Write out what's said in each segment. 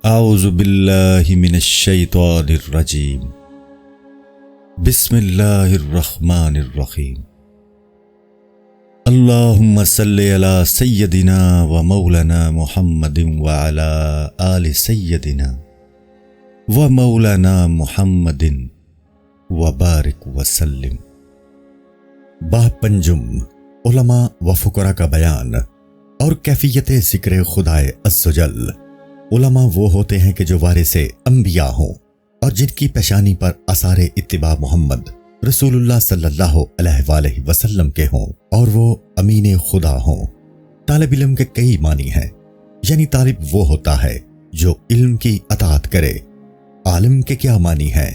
اعوذ باللہ من الشیطان الرجیم بسم اللہ الرحمن الرحیم اللہم صلی علی سیدنا و مولانا محمد وعلی آل سیدنا و مولانا محمد وبارک وسلم۔ باب پنجم، علماء و فقراء کا بیان اور کیفیت ذکر خدائے عز و جل۔ علماء وہ ہوتے ہیں کہ جو وارث انبیاء ہوں اور جن کی پیشانی پر آثار اتباع محمد رسول اللہ صلی اللہ علیہ وآلہ وسلم کے ہوں اور وہ امین خدا ہوں۔ طالب علم کے کئی معنی ہیں، یعنی طالب وہ ہوتا ہے جو علم کی اطاعت کرے۔ عالم کے کیا معنی ہیں؟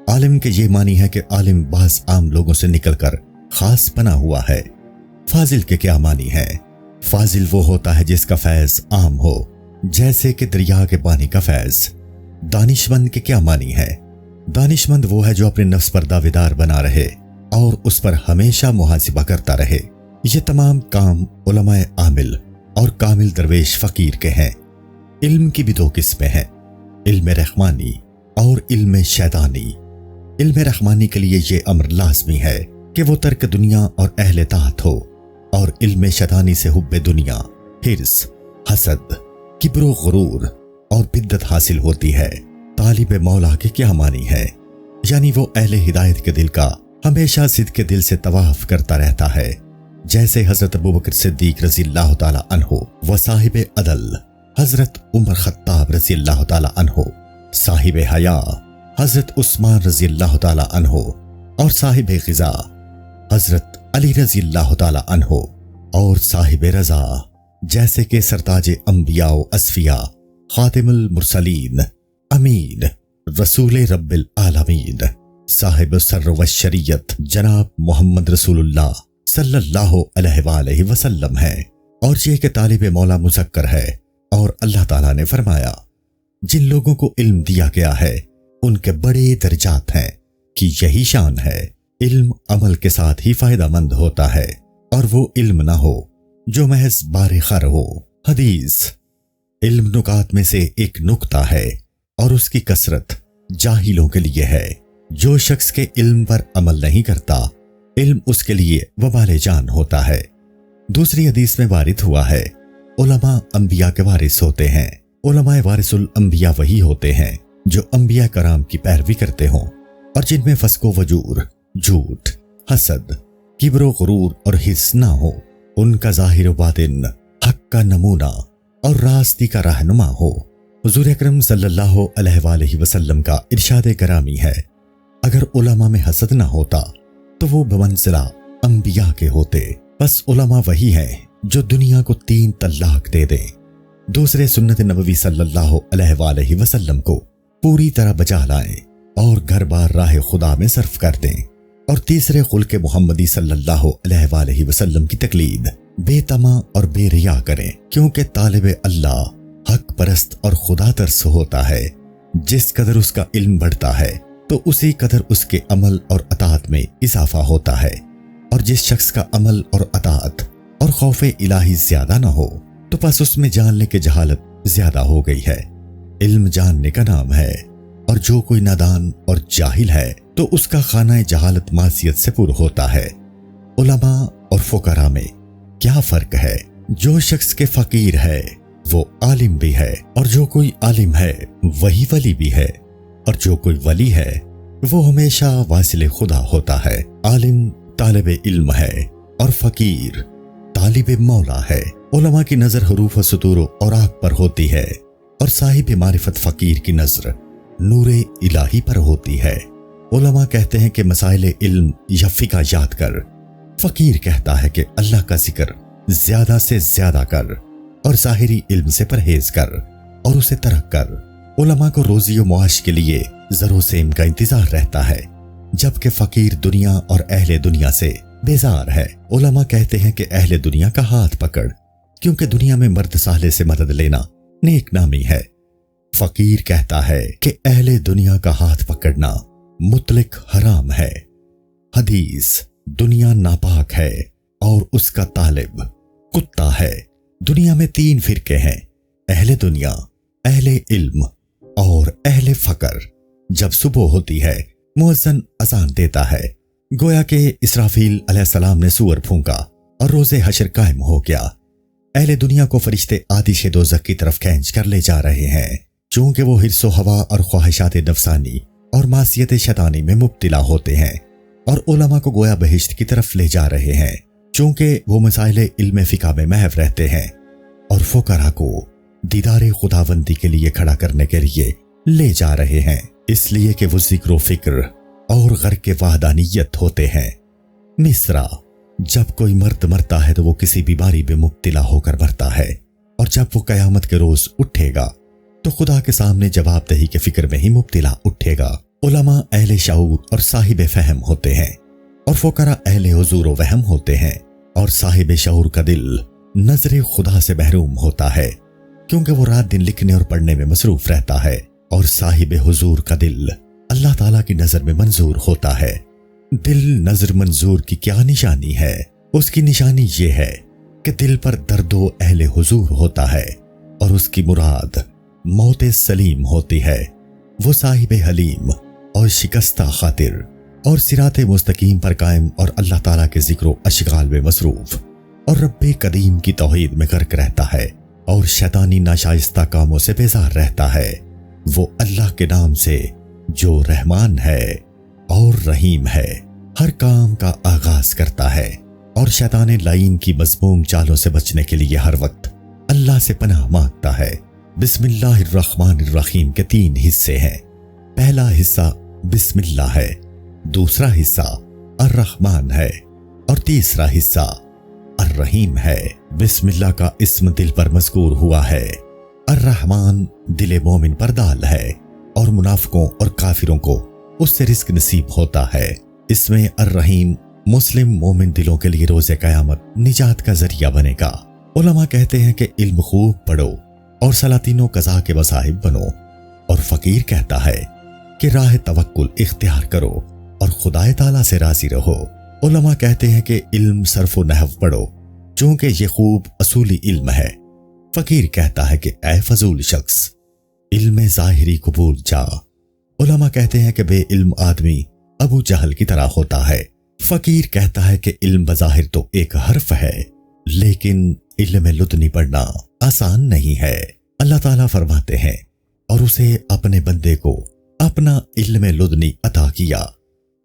عالم کے یہ معنی ہے کہ عالم بعض عام لوگوں سے نکل کر خاص بنا ہوا ہے۔ فاضل کے کیا معنی ہے؟ فاضل وہ ہوتا ہے جس کا فیض عام ہو، جیسے کہ دریا کے پانی کا فیض۔ دانشمند کے کیا معنی ہے؟ دانشمند وہ ہے جو اپنے نفس پر دعویدار بنا رہے اور اس پر ہمیشہ محاسبہ کرتا رہے۔ یہ تمام کام علماء عامل اور کامل درویش فقیر کے ہیں۔ علم کی بھی دو قسمیں ہیں، علم رحمانی اور علم شیطانی۔ علم رحمانی کے لیے یہ امر لازمی ہے کہ وہ ترک دنیا اور اہل طاعت ہو، اور علم شیطانی سے حب دنیا، حرص، حسد، کبر و غرور اور بدعت حاصل ہوتی ہے۔ طالب مولا کے کیا معنی ہے؟ یعنی وہ اہل ہدایت کے دل کا ہمیشہ صدق کے دل سے طواف کرتا رہتا ہے، جیسے حضرت ابوبکر صدیق رضی اللہ تعالی عنہ و صاحب عدل حضرت عمر خطاب رضی اللہ تعالی عنہ، صاحب حیا حضرت عثمان رضی اللہ تعالی عنہ، اور صاحب غزا حضرت علی رضی اللہ تعالی عنہ، اور صاحب رضا جیسے کہ سرتاج انبیاء و اصفیاء، خاتم المرسلین، امین، رسول رب العالمین، صاحب سر و شریعت جناب محمد رسول اللہ صلی اللہ علیہ وآلہ وسلم ہے۔ اور یہ کہ طالب مولا مذکر ہے، اور اللہ تعالیٰ نے فرمایا جن لوگوں کو علم دیا گیا ہے ان کے بڑے درجات ہیں، کہ یہی شان ہے۔ علم عمل کے ساتھ ہی فائدہ مند ہوتا ہے، اور وہ علم نہ ہو جو محض بار خر ہو۔ حدیث، علم نکات میں سے ایک نکتہ ہے اور اس کی کثرت جاہلوں کے لیے ہے۔ جو شخص کے علم پر عمل نہیں کرتا، علم اس کے لیے وبال جان ہوتا ہے۔ دوسری حدیث میں وارد ہوا ہے علماء انبیاء کے وارث ہوتے ہیں۔ علماء وارث الانبیاء وہی ہوتے ہیں جو انبیاء کرام کی پیروی کرتے ہوں اور جن میں فسق و فجور، جھوٹ، حسد، کبر و غرور اور حس نہ ہو۔ ان کا ظاہر و باطن حق کا نمونہ اور راستی کا رہنما ہو۔ حضور اکرم صلی اللہ علیہ وآلہ وسلم کا ارشاد کرامی ہے، اگر علماء میں حسد نہ ہوتا تو وہ بمنزلہ انبیاء کے ہوتے۔ بس علماء وہی ہیں جو دنیا کو 3 طلاق دے دیں، دوسرے سنت نبوی صلی اللہ علیہ وآلہ وسلم کو پوری طرح بجا لائیں اور گھر بار راہ خدا میں صرف کر دیں، اور تیسرے خلق محمدی صلی اللہ علیہ وآلہ وسلم کی تقلید بے تما اور بے ریا کریں، کیونکہ طالب اللہ حق پرست اور خدا ترس ہوتا ہے۔ جس قدر اس کا علم بڑھتا ہے تو اسی قدر اس کے عمل اور اطاعت میں اضافہ ہوتا ہے، اور جس شخص کا عمل اور اطاعت اور خوف الہی زیادہ نہ ہو تو بس اس میں جاننے کی جہالت زیادہ ہو گئی ہے۔ علم جاننے کا نام ہے، اور جو کوئی نادان اور جاہل ہے تو اس کا خانہ جہالت معصیت سے پر ہوتا ہے۔ علماء اور فقراء میں کیا فرق ہے؟ جو شخص کے فقیر ہے وہ عالم بھی ہے، اور جو کوئی عالم ہے وہی ولی بھی ہے، اور جو کوئی ولی ہے وہ ہمیشہ واصل خدا ہوتا ہے۔ عالم طالب علم ہے اور فقیر طالب مولا ہے۔ علماء کی نظر حروف و سطور و اوراق پر ہوتی ہے، اور صاحب معرفت فقیر کی نظر نور الہی پر ہوتی ہے۔ علماء کہتے ہیں کہ مسائل علم یا فقہ یاد کر، فقیر کہتا ہے کہ اللہ کا ذکر زیادہ سے زیادہ کر، اور ظاہری علم سے پرہیز کر اور اسے ترک کر۔ علماء کو روزی و معاش کے لیے زر و سیم کا انتظار رہتا ہے، جبکہ فقیر دنیا اور اہل دنیا سے بیزار ہے۔ علماء کہتے ہیں کہ اہل دنیا کا ہاتھ پکڑ، کیونکہ دنیا میں مرد صالح سے مدد لینا نیک نامی ہے۔ فقیر کہتا ہے کہ اہل دنیا کا ہاتھ پکڑنا مطلق حرام ہے۔ حدیث، دنیا ناپاک ہے اور اس کا طالب کتا ہے۔ دنیا میں 3 فرقے ہیں، اہل دنیا، اہل علم اور اہل فقر۔ جب صبح ہوتی ہے مؤذن اذان دیتا ہے، گویا کہ اسرافیل علیہ السلام نے سور پھونکا اور روز حشر قائم ہو گیا۔ اہل دنیا کو فرشتے آتش دوزخ کی طرف کھینچ کر لے جا رہے ہیں، چونکہ وہ حرص و ہوا اور خواہشات نفسانی اور معصیت شیطانی میں مبتلا ہوتے ہیں، اور علماء کو گویا بہشت کی طرف لے جا رہے ہیں، چونکہ وہ مسائل علم فقہ میں محو رہتے ہیں، اور فقراء کو دیدار خداوندی کے لیے کھڑا کرنے کے لیے لے جا رہے ہیں، اس لیے کہ وہ ذکر و فکر اور غرق وحدانیت ہوتے ہیں۔ مصرع: جب کوئی مرد مرتا ہے تو وہ کسی بیماری میں مبتلا ہو کر مرتا ہے، اور جب وہ قیامت کے روز اٹھے گا تو خدا کے سامنے جواب دہی کے فکر میں ہی مبتلا اٹھے گا۔ علماء اہل شعور اور صاحب فہم ہوتے ہیں، اور فقراء اہل حضور و وہم ہوتے ہیں، اور صاحب شعور کا دل نظر خدا سے محروم ہوتا ہے، کیونکہ وہ رات دن لکھنے اور پڑھنے میں مصروف رہتا ہے، اور صاحب حضور کا دل اللہ تعالیٰ کی نظر میں منظور ہوتا ہے۔ دل نظر منظور کی کیا نشانی ہے؟ اس کی نشانی یہ ہے کہ دل پر درد و اہل حضور ہوتا ہے، اور اس کی مراد موت سلیم ہوتی ہے۔ وہ صاحب حلیم اور شکستہ خاطر اور صراط مستقیم پر قائم اور اللہ تعالیٰ کے ذکر و اشغال میں مصروف اور رب قدیم کی توحید میں غرق رہتا ہے، اور شیطانی ناشائستہ کاموں سے بیزار رہتا ہے۔ وہ اللہ کے نام سے جو رحمان ہے اور رحیم ہے ہر کام کا آغاز کرتا ہے، اور شیطان لعین کی مذموم چالوں سے بچنے کے لیے ہر وقت اللہ سے پناہ مانگتا ہے۔ بسم اللہ الرحمن الرحیم کے 3 حصے ہیں۔ پہلا حصہ بسم اللہ ہے، دوسرا حصہ الرحمن ہے، اور تیسرا حصہ الرحیم ہے۔ بسم اللہ کا اسم دل پر مذکور ہوا ہے، الرحمن دل مومن پر دال ہے، اور منافقوں اور کافروں کو اس سے رزق نصیب ہوتا ہے۔ اس میں الرحیم مسلم مومن دلوں کے لیے روز قیامت نجات کا ذریعہ بنے گا۔ علماء کہتے ہیں کہ علم خوب پڑھو اور سلاطین و قضاء کے مصاحب بنو، اور فقیر کہتا ہے کہ راہ توکل اختیار کرو اور خدا تعالیٰ سے راضی رہو۔ علماء کہتے ہیں کہ علم صرف و نحو پڑھو، چونکہ یہ خوب اصولی علم ہے۔ فقیر کہتا ہے کہ اے فضول شخص، علم ظاہری قبول جا۔ علماء کہتے ہیں کہ بے علم آدمی ابو جہل کی طرح ہوتا ہے۔ فقیر کہتا ہے کہ علم بظاہر تو ایک حرف ہے، لیکن علم لدنی پڑھنا آسان نہیں ہے۔ اللہ تعالیٰ فرماتے ہیں، اور اسے اپنے بندے کو اپنا علم لدنی عطا کیا،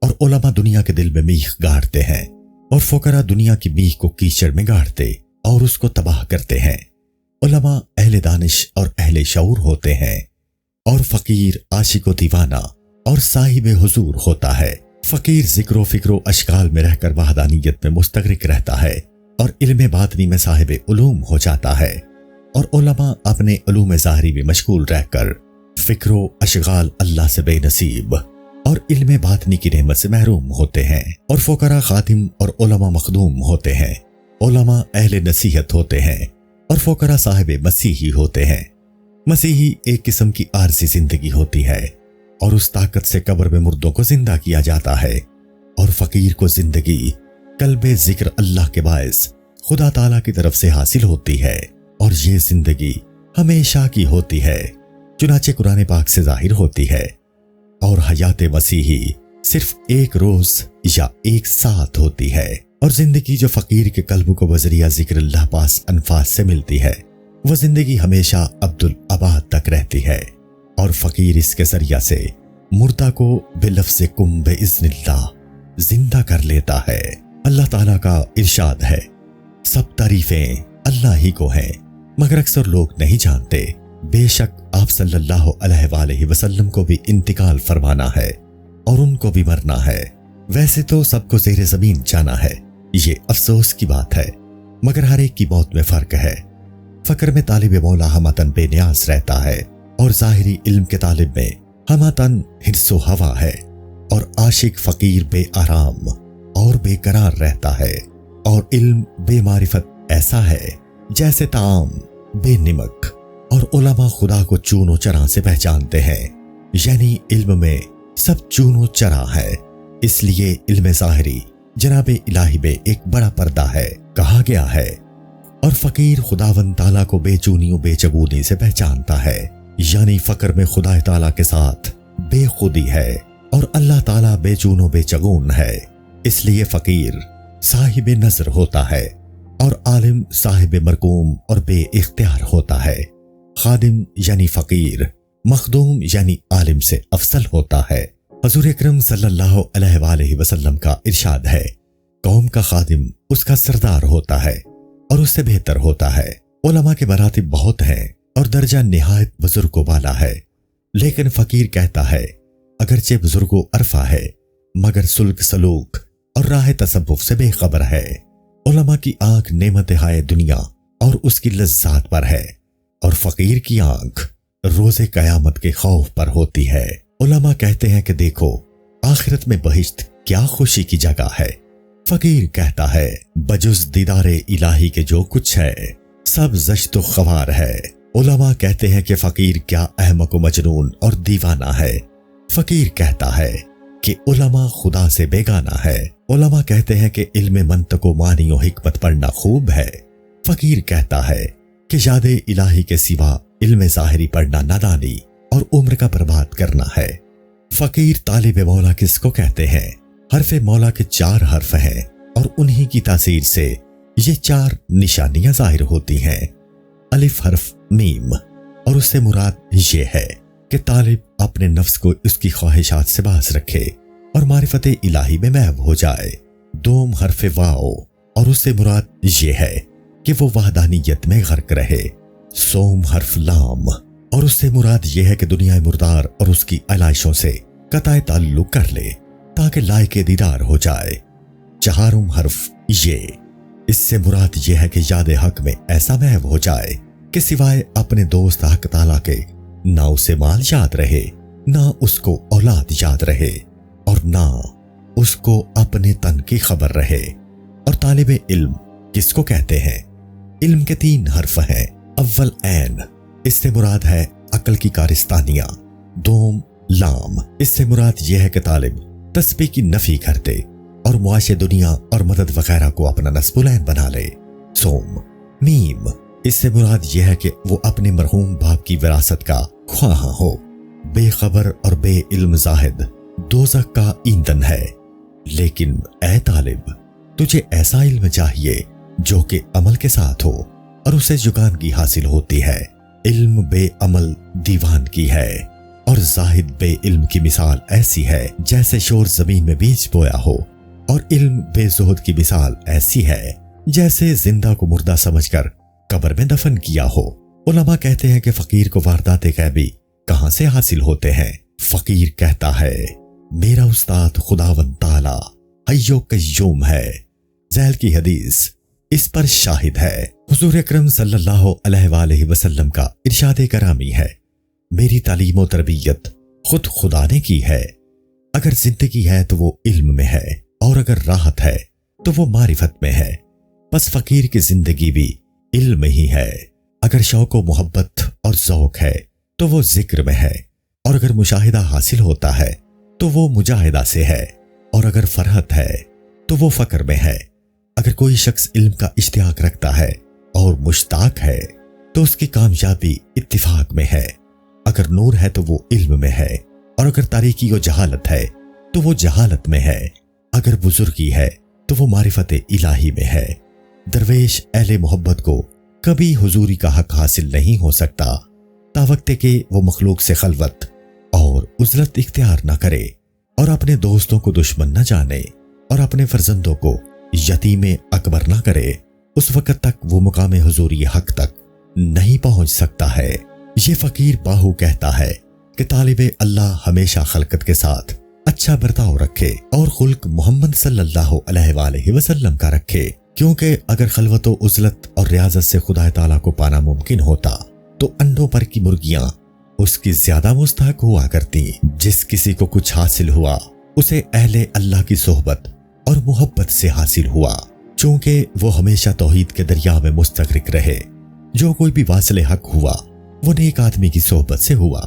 اور علماء دنیا کے دل میں میخ گاڑتے ہیں، اور فقراء دنیا کی میخ کو کیچڑ میں گاڑتے اور اس کو تباہ کرتے ہیں۔ علماء اہل دانش اور اہل شعور ہوتے ہیں، اور فقیر عاشق و دیوانہ اور صاحب حضور ہوتا ہے۔ فقیر ذکر و فکر و اشغال میں رہ کر وحدانیت میں مستغرق رہتا ہے، اور علم باطنی میں صاحب علوم ہو جاتا ہے، اور علماء اپنے علوم ظاہری میں مشغول رہ کر فکر و اشغال اللہ سے بے نصیب اور علم باطنی کی نعمت سے محروم ہوتے ہیں، اور فقراء خادم اور علماء مخدوم ہوتے ہیں۔ علماء اہل نصیحت ہوتے ہیں، اور فقراء صاحب مسیحی ہوتے ہیں۔ مسیحی ایک قسم کی عارضی زندگی ہوتی ہے، اور اس طاقت سے قبر میں مردوں کو زندہ کیا جاتا ہے، اور فقیر کو زندگی قلب ذکر اللہ کے باعث خدا تعالیٰ کی طرف سے حاصل ہوتی ہے، اور یہ زندگی ہمیشہ کی ہوتی ہے، چنانچہ قرآن پاک سے ظاہر ہوتی ہے۔ اور حیات مسیحی صرف ایک روز یا ایک ساتھ ہوتی ہے، اور زندگی جو فقیر کے قلب کو بذریعہ ذکر اللہ پاس انفاس سے ملتی ہے، وہ زندگی ہمیشہ عبدالآباد تک رہتی ہے، اور فقیر اس کے ذریعہ سے مردہ کو بلفظ کم باذن اللہ زندہ کر لیتا ہے۔ اللہ تعالیٰ کا ارشاد ہے، سب تعریفیں اللہ ہی کو ہیں، مگر اکثر لوگ نہیں جانتے۔ بے شک آپ صلی اللہ علیہ وآلہ وسلم کو بھی انتقال فرمانا ہے، اور ان کو بھی مرنا ہے۔ ویسے تو سب کو زیر زمین جانا ہے، یہ افسوس کی بات ہے، مگر ہر ایک کی موت میں فرق ہے۔ فقر میں طالب مولا ہمتن بے نیاز رہتا ہے، اور ظاہری علم کے طالب میں ہمتن حرص و ہوا ہے، اور عاشق فقیر بے آرام اور بے قرار رہتا ہے، اور علم بے معرفت ایسا ہے جیسے طعام بے نمک، اور علماء خدا کو چون و چرا سے پہچانتے ہیں، یعنی علم میں سب چون و چرا ہے۔ اس لیے علم ظاہری جناب الہی میں ایک بڑا پردہ ہے کہا گیا ہے، اور فقیر خداوند تعالیٰ کو بے چونی و بے چگونی سے پہچانتا ہے۔ یعنی فقر میں خدا تعالیٰ کے ساتھ بے خودی ہے اور اللہ تعالیٰ بے چون و بے چگون ہے، اس لیے فقیر صاحب نظر ہوتا ہے اور عالم صاحب مرقوم اور بے اختیار ہوتا ہے۔ خادم یعنی فقیر مخدوم یعنی عالم سے افضل ہوتا ہے۔ حضور اکرم صلی اللہ علیہ وآلہ وسلم کا ارشاد ہے، قوم کا خادم اس کا سردار ہوتا ہے اور اس سے بہتر ہوتا ہے۔ علماء کے مراتب بہت ہیں اور درجہ نہایت بزرگ و بالا ہے، لیکن فقیر کہتا ہے اگرچہ بزرگ و عرفہ ہے مگر سلک سلوک اور راہ تصوف سے بے خبر ہے۔ علماء کی آنکھ نعمت ہائے دنیا اور اس کی لذات پر ہے، اور فقیر کی آنکھ روز قیامت کے خوف پر ہوتی ہے۔ علماء کہتے ہیں کہ دیکھو آخرت میں بہشت کیا خوشی کی جگہ ہے۔ فقیر کہتا ہے بجز دیدار الہی کے جو کچھ ہے سب زشت و خوار ہے۔ علماء کہتے ہیں کہ فقیر کیا احمق و مجنون اور دیوانہ ہے۔ فقیر کہتا ہے کہ علماء خدا سے بیگانہ ہے۔ علماء کہتے ہیں کہ علم منطق و معنی و حکمت پڑھنا خوب ہے۔ فقیر کہتا ہے کہ یاد الہی کے سوا علم ظاہری پڑھنا نادانی اور عمر کا برباد کرنا ہے۔ فقیر طالب مولا کس کو کہتے ہیں؟ حرف مولا کے 4 حرف ہیں اور انہی کی تاثیر سے یہ 4 نشانیاں ظاہر ہوتی ہیں۔ الف حرف میم، اور اس سے مراد یہ ہے کہ طالب اپنے نفس کو اس کی خواہشات سے باز رکھے اور معرفت الہی میں محو ہو جائے۔ دوم حرف واو، اور اس سے مراد یہ ہے کہ وہ وحدانیت میں غرق رہے۔ سوم حرف لام، اور اس سے مراد یہ ہے کہ دنیا مردار اور اس کی علائشوں سے قطع تعلق کر لے تاکہ لائق دیدار ہو جائے۔ چہارم حرف یہ، اس سے مراد یہ ہے کہ یاد حق میں ایسا محو ہو جائے کہ سوائے اپنے دوست حق تعالیٰ کے نہ اسے مال یاد رہے، نہ اس کو اولاد یاد رہے، اور نہ اس کو اپنے تن کی خبر رہے۔ اور طالب علم کس کو کہتے ہیں؟ علم کے 3 حرف ہیں۔ اول عین، اس سے مراد ہے عقل کی کارستانیاں۔ دوم لام، اس سے مراد یہ ہے کہ طالب تسبیح کی نفی کر دے اور معاش دنیا اور مدد وغیرہ کو اپنا نصب العین بنا لے۔ سوم میم، اس سے مراد یہ ہے کہ وہ اپنے مرحوم باپ کی وراثت کا خواہاں ہو۔ بے خبر اور بے علم زاہد دوزخ کا ایندھن ہے، لیکن اے طالب تجھے ایسا علم چاہیے جو کہ عمل کے ساتھ ہو اور اسے جگانگی حاصل ہوتی ہے۔ علم بے عمل دیوان کی ہے، اور زاہد بے علم کی مثال ایسی ہے جیسے شور زمین میں بیج بویا ہو، اور علم بے زہد کی مثال ایسی ہے جیسے زندہ کو مردہ سمجھ کر قبر میں دفن کیا ہو۔ علماء کہتے ہیں کہ فقیر کو واردات غیبی کہاں سے حاصل ہوتے ہیں؟ فقیر کہتا ہے میرا استاد خداوند تعالی حی و قیوم ہے۔ ذیل کی حدیث اس پر شاہد ہے۔ حضور اکرم صلی اللہ علیہ وآلہ وسلم کا ارشاد کرامی ہے، میری تعلیم و تربیت خود خدا نے کی ہے۔ اگر زندگی ہے تو وہ علم میں ہے، اور اگر راحت ہے تو وہ معرفت میں ہے۔ بس فقیر کی زندگی بھی علم ہی ہے۔ اگر شوق و محبت اور ذوق ہے تو وہ ذکر میں ہے، اور اگر مشاہدہ حاصل ہوتا ہے تو وہ مجاہدہ سے ہے، اور اگر فرحت ہے تو وہ فقر میں ہے۔ اگر کوئی شخص علم کا اشتیاق رکھتا ہے اور مشتاق ہے تو اس کی کامیابی اتفاق میں ہے۔ اگر نور ہے تو وہ علم میں ہے، اور اگر تاریکی و جہالت ہے تو وہ جہالت میں ہے۔ اگر بزرگی ہے تو وہ معرفت الہی میں ہے۔ درویش اہل محبت کو کبھی حضوری کا حق حاصل نہیں ہو سکتا تاوقت کہ وہ مخلوق سے خلوت اور عزلت اختیار نہ کرے، اور اپنے دوستوں کو دشمن نہ جانے، اور اپنے فرزندوں کو یتیم اکبر نہ کرے۔ اس وقت تک وہ مقام حضوری حق تک نہیں پہنچ سکتا ہے۔ یہ فقیر باہو کہتا ہے کہ طالب اللہ ہمیشہ خلقت کے ساتھ اچھا برتاؤ رکھے اور خلق محمد صلی اللہ علیہ وآلہ وسلم کا رکھے، کیونکہ اگر خلوت و عزلت اور ریاضت سے خدا تعالیٰ کو پانا ممکن ہوتا تو انڈوں پر کی مرغیاں اس کی زیادہ مستحق ہوا کرتی۔ جس کسی کو کچھ حاصل ہوا اسے اہل اللہ کی صحبت اور محبت سے حاصل ہوا، چونکہ وہ ہمیشہ توحید کے دریا میں مستغرق رہے۔ جو کوئی بھی واصل حق ہوا وہ نیک آدمی کی صحبت سے ہوا،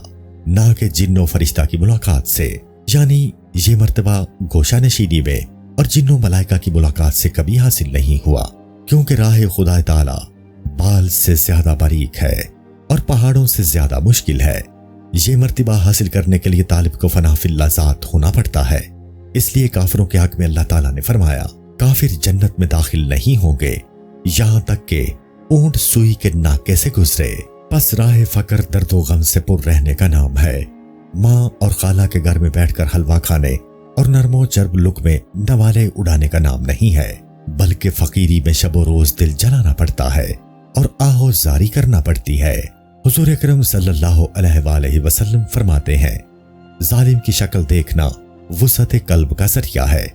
نہ کہ جن و فرشتہ کی ملاقات سے۔ یعنی یہ مرتبہ گوشہ نشینی میں اور جن و ملائکہ کی ملاقات سے کبھی حاصل نہیں ہوا، کیونکہ راہ خدا تعالی بال سے زیادہ باریک ہے اور پہاڑوں سے زیادہ مشکل ہے۔ یہ مرتبہ حاصل کرنے کے لیے طالب کو فنا فی اللہ ذات ہونا پڑتا ہے۔ اس لیے کافروں کے حق میں اللہ تعالیٰ نے فرمایا، کافر جنت میں داخل نہیں ہوں گے یہاں تک کہ اونٹ سوئی کے ناکے سے گزرے۔ پس راہ فقر درد و غم سے پر رہنے کا نام ہے۔ ماں اور خالہ کے گھر میں بیٹھ کر حلوہ کھانے اور نرم و چرب لک میں نوالے اڑانے کا نام نہیں ہے، بلکہ فقیری میں شب و روز دل جلانا پڑتا ہے اور آہو زاری کرنا پڑتی ہے۔ حضور اکرم صلی اللہ علیہ وآلہ وسلم فرماتے ہیں، ظالم کی شکل دیکھنا وسعت قلب کا ذریعہ ہے۔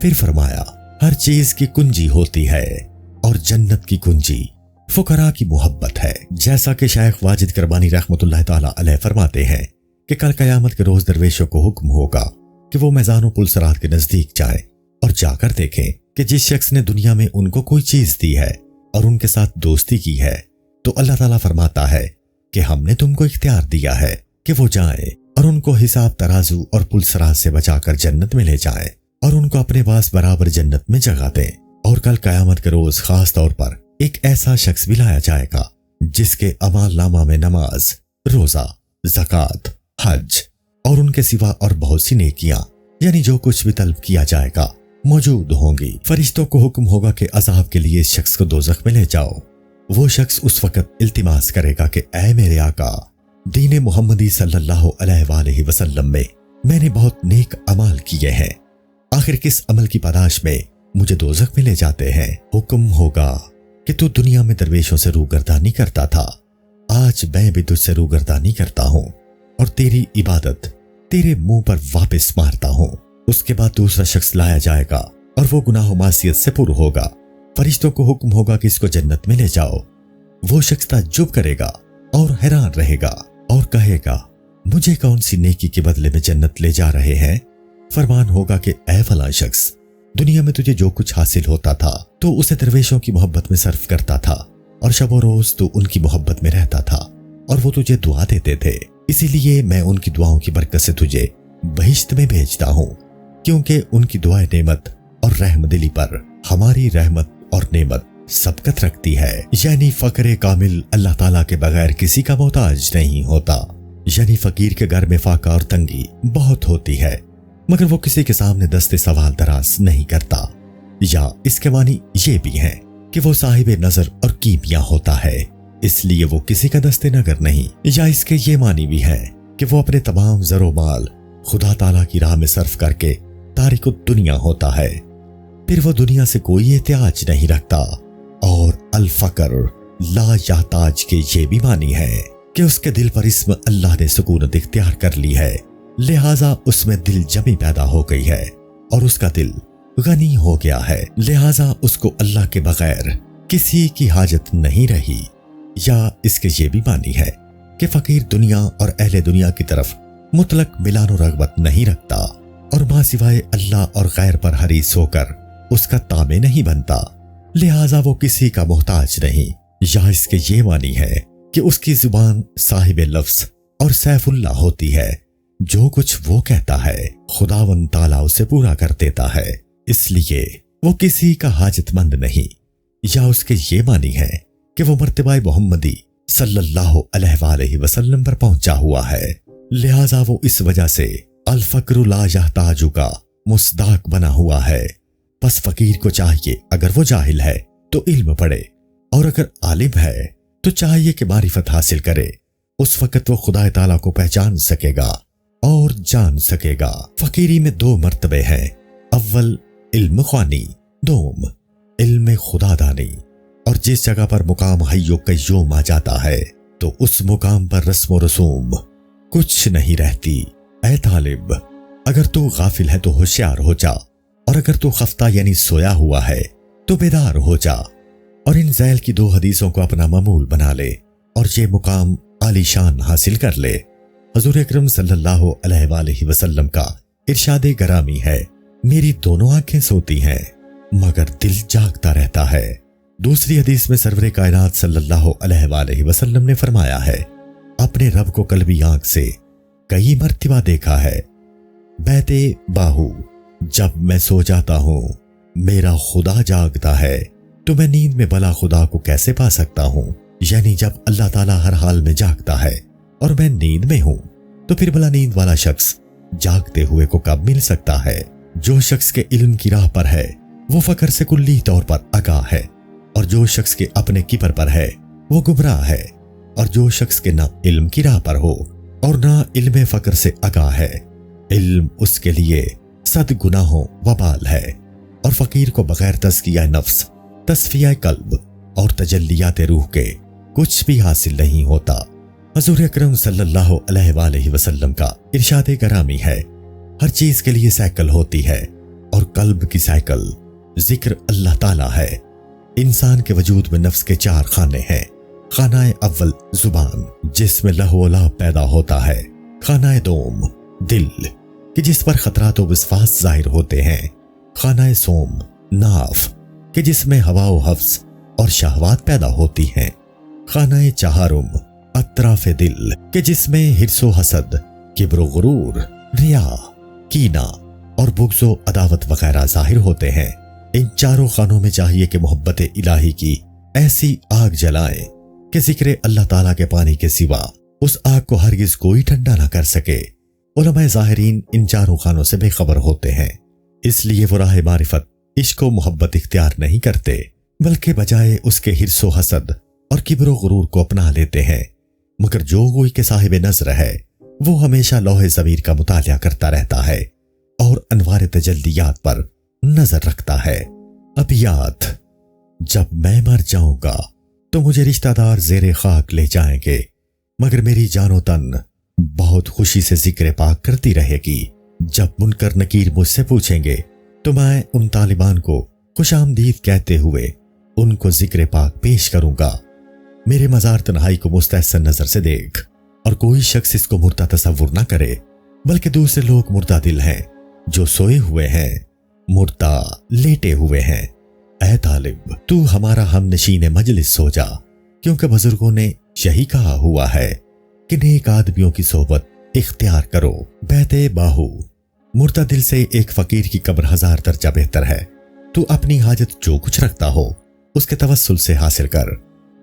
پھر فرمایا، ہر چیز کی کنجی ہوتی ہے اور جنت کی کنجی فقراء کی محبت ہے۔ جیسا کہ شیخ واجد کربانی رحمت اللہ تعالی علیہ فرماتے ہیں کہ کل قیامت کے روز درویشوں کو حکم ہوگا کہ وہ میزان و پل صراط کے نزدیک جائیں اور جا کر دیکھیں کہ جس شخص نے دنیا میں ان کو کوئی چیز دی ہے اور ان کے ساتھ دوستی کی ہے، تو اللہ تعالیٰ فرماتا ہے کہ ہم نے تم کو اختیار دیا ہے کہ وہ جائیں اور ان کو حساب ترازو اور پل صراط سے بچا کر جنت میں لے جائیں اور ان کو اپنے پاس برابر جنت میں جگہ دیں۔ اور کل قیامت کے روز خاص طور پر ایک ایسا شخص بھی لایا جائے گا جس کے اعمال نامہ میں نماز، روزہ، زکوٰۃ، حج اور ان کے سوا اور بہت سی نیکیاں، یعنی جو کچھ بھی طلب کیا جائے گا، موجود ہوں گی۔ فرشتوں کو حکم ہوگا کہ عذاب کے لیے اس شخص کو دوزخ میں لے جاؤ۔ وہ شخص اس وقت التماس کرے گا کہ اے میرے آقا، دین محمدی صلی اللہ علیہ وآلہ وسلم میں نے بہت نیک اعمال کیے ہیں، آخر کس عمل کی پاداش میں مجھے دوزخ میں لے جاتے ہیں؟ حکم ہوگا کہ تو دنیا میں درویشوں سے روگردانی کرتا تھا، آج میں بھی تجھ سے روگردانی کرتا ہوں اور تیری عبادت تیرے منہ پر واپس مارتا ہوں۔ اس کے بعد دوسرا شخص لایا جائے گا اور وہ گناہ و معصیت سے پر ہوگا۔ فرشتوں کو حکم ہوگا کہ اس کو جنت میں لے جاؤ۔ وہ شخص تعجب کرے گا اور حیران رہے گا اور کہے گا، مجھے کون سی نیکی کے بدلے میں جنت لے جا رہے ہیں؟ فرمان ہوگا کہ اے فلاں شخص، دنیا میں تجھے جو کچھ حاصل ہوتا تھا تو اسے درویشوں کی محبت میں صرف کرتا تھا اور شب و روز تو ان کی محبت میں رہتا تھا اور وہ تجھے دعا دیتے تھے، اسی لیے میں ان کی دعاؤں کی برکت سے تجھے بہشت میں بھیجتا ہوں، کیونکہ ان کی دعائیں نعمت اور رحم دلی پر ہماری رحمت اور نعمت سبقت رکھتی ہے۔ یعنی فقر کامل اللہ تعالیٰ کے بغیر کسی کا محتاج نہیں ہوتا۔ یعنی فقیر کے گھر میں فاقہ اور تنگی بہت ہوتی ہے مگر وہ کسی کے سامنے دست سوال دراز نہیں کرتا، یا اس کے معنی یہ بھی ہیں کہ وہ صاحب نظر اور کیمیا ہوتا ہے، اس لیے وہ کسی کا دست نگر نہیں، یا اس کے یہ معنی بھی ہے کہ وہ اپنے تمام زر و مال خدا تعالیٰ کی راہ میں صرف کر کے تارک الدنیا ہوتا ہے، پھر وہ دنیا سے کوئی احتیاج نہیں رکھتا۔ اور الفقر لا یحتاج کے یہ بھی معنی ہے کہ اس کے دل پر اسم اللہ نے سکونت اختیار کر لی ہے، لہٰذا اس میں دل جمی پیدا ہو گئی ہے اور اس کا دل غنی ہو گیا ہے، لہٰذا اس کو اللہ کے بغیر کسی کی حاجت نہیں رہی۔ یا اس کے یہ بھی معنی ہے کہ فقیر دنیا اور اہل دنیا کی طرف مطلق ملان و رغبت نہیں رکھتا اور ماں سوائے اللہ اور غیر پر حریص ہو کر اس کا تابع نہیں بنتا، لہٰذا وہ کسی کا محتاج نہیں۔ یا اس کے یہ معنی ہے کہ اس کی زبان صاحب لفظ اور سیف اللہ ہوتی ہے، جو کچھ وہ کہتا ہے خداوند تعالیٰ اسے پورا کر دیتا ہے، اس لیے وہ کسی کا حاجت مند نہیں۔ یا اس کے یہ معنی ہے کہ وہ مرتبہ محمدی صلی اللہ علیہ وآلہ وسلم پر پہنچا ہوا ہے، لہٰذا وہ اس وجہ سے الفقر لا یحتاج کا مصداق بنا ہوا ہے۔ پس فقیر کو چاہیے اگر وہ جاہل ہے تو علم پڑھے، اور اگر عالم ہے تو چاہیے کہ معرفت حاصل کرے، اس وقت وہ خدا تعالیٰ کو پہچان سکے گا اور جان سکے گا۔ فقیری میں دو مرتبے ہیں، اول علم خوانی، دوم علم خدا دانی۔ اور جس جگہ پر مقام حی و قیوم آ جاتا ہے تو اس مقام پر رسم و رسوم کچھ نہیں رہتی۔ اے طالب، اگر تو غافل ہے تو ہوشیار ہو جا، اور اگر تو خفتہ یعنی سویا ہوا ہے تو بیدار ہو جا، اور ان ذیل کی دو حدیثوں کو اپنا معمول بنا لے اور یہ مقام عالی شان حاصل کر لے۔ حضور اکرم صلی اللہ علیہ وآلہ وسلم کا ارشاد گرامی ہے، میری دونوں آنکھیں سوتی ہیں مگر دل جاگتا رہتا ہے۔ دوسری حدیث میں سرور کائنات صلی اللہ علیہ وآلہ وسلم نے فرمایا ہے، اپنے رب کو قلبی آنکھ سے کئی مرتبہ دیکھا ہے۔ بیت باہو، جب میں سو جاتا ہوں میرا خدا جاگتا ہے تو میں نیند میں بلا خدا کو کیسے پا سکتا ہوں؟ یعنی جب اللہ تعالیٰ ہر حال میں جاگتا ہے اور میں نیند میں ہوں تو پھر بھلا نیند والا شخص جاگتے ہوئے کو کب مل سکتا ہے؟ جو شخص کے علم کی راہ پر ہے وہ فقر سے کلی طور پر آگاہ ہے، اور جو شخص کے اپنے کبر پر ہے وہ گمراہ ہے، اور جو شخص کے نہ علم کی راہ پر ہو اور نہ علم فقر سے آگاہ ہے، علم اس کے لیے 100 گناہوں وبال ہے، اور فقیر کو بغیر تزکیہ نفس، تصفیہ قلب اور تجلیات روح کے کچھ بھی حاصل نہیں ہوتا۔ حضور اکرم صلی اللہ علیہ وآلہ وسلم کا ارشاد گرامی ہے، ہر چیز کے لیے سائیکل ہوتی ہے اور قلب کی سائیکل ذکر اللہ تعالی ہے۔ انسان کے وجود میں نفس کے 4 خانے ہیں۔ خانہ اول زبان، جس میں لہو و لعب پیدا ہوتا ہے۔ خانہ دوم دل، کہ جس پر خطرات و وسواس ظاہر ہوتے ہیں۔ خانہ سوم ناف، کہ جس میں ہوا و حفظ اور شہوات پیدا ہوتی ہیں۔ خانہ چہارم اطراف دل، کہ جس میں حرص و حسد، کبر و غرور، ریا، کینہ اور بغض و عداوت وغیرہ ظاہر ہوتے ہیں۔ ان 4 خانوں میں چاہیے کہ محبت الہی کی ایسی آگ جلائیں کہ ذکر اللہ تعالیٰ کے پانی کے سوا اس آگ کو ہرگز کوئی ٹھنڈا نہ کر سکے۔ علماء ظاہرین ان 4 خانوں سے بے خبر ہوتے ہیں، اس لیے وہ راہ معرفت، عشق و محبت اختیار نہیں کرتے، بلکہ بجائے اس کے حرص و حسد اور کبر و غرور کو اپنا لیتے ہیں۔ مگر جو کوئی کے صاحب نظر ہے وہ ہمیشہ لوح ضمیر کا مطالعہ کرتا رہتا ہے اور انوار تجلیات پر نظر رکھتا ہے۔ ابیات: جب میں مر جاؤں گا تو مجھے رشتہ دار زیر خاک لے جائیں گے، مگر میری جان و تن بہت خوشی سے ذکر پاک کرتی رہے گی۔ جب منکر نکیر مجھ سے پوچھیں گے تو میں ان طالبان کو خوش آمدید کہتے ہوئے ان کو ذکر پاک پیش کروں گا۔ میرے مزار تنہائی کو مستحسن نظر سے دیکھ، اور کوئی شخص اس کو مردہ تصور نہ کرے، بلکہ دوسرے لوگ مردہ دل ہیں جو سوئے ہوئے ہیں، مردہ لیٹے ہوئے ہیں۔ اے طالب، تو ہمارا ہم نشین مجلس ہو جا، کیونکہ بزرگوں نے یہی کہا ہوا ہے کہ نیک آدمیوں کی صحبت اختیار کرو۔ بیت باہو: مردہ دل سے ایک فقیر کی قبر 1000 درجہ بہتر ہے۔ تو اپنی حاجت جو کچھ رکھتا ہو اس کے توسل سے حاصل کر۔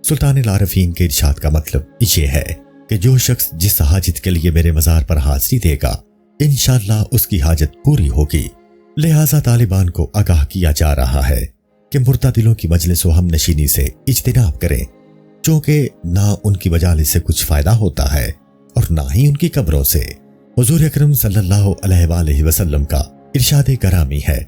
سلطان العارفین کے ارشاد کا مطلب یہ ہے کہ جو شخص جس حاجت کے لیے میرے مزار پر حاضری دے گا انشاءاللہ اس کی حاجت پوری ہوگی۔ لہٰذا طالبان کو آگاہ کیا جا رہا ہے کہ مردہ دلوں کی مجلس و ہم نشینی سے اجتناب کریں، چونکہ نہ ان کی مجالس سے کچھ فائدہ ہوتا ہے اور نہ ہی ان کی قبروں سے۔ حضور اکرم صلی اللہ علیہ وآلہ وسلم کا ارشاد گرامی ہے،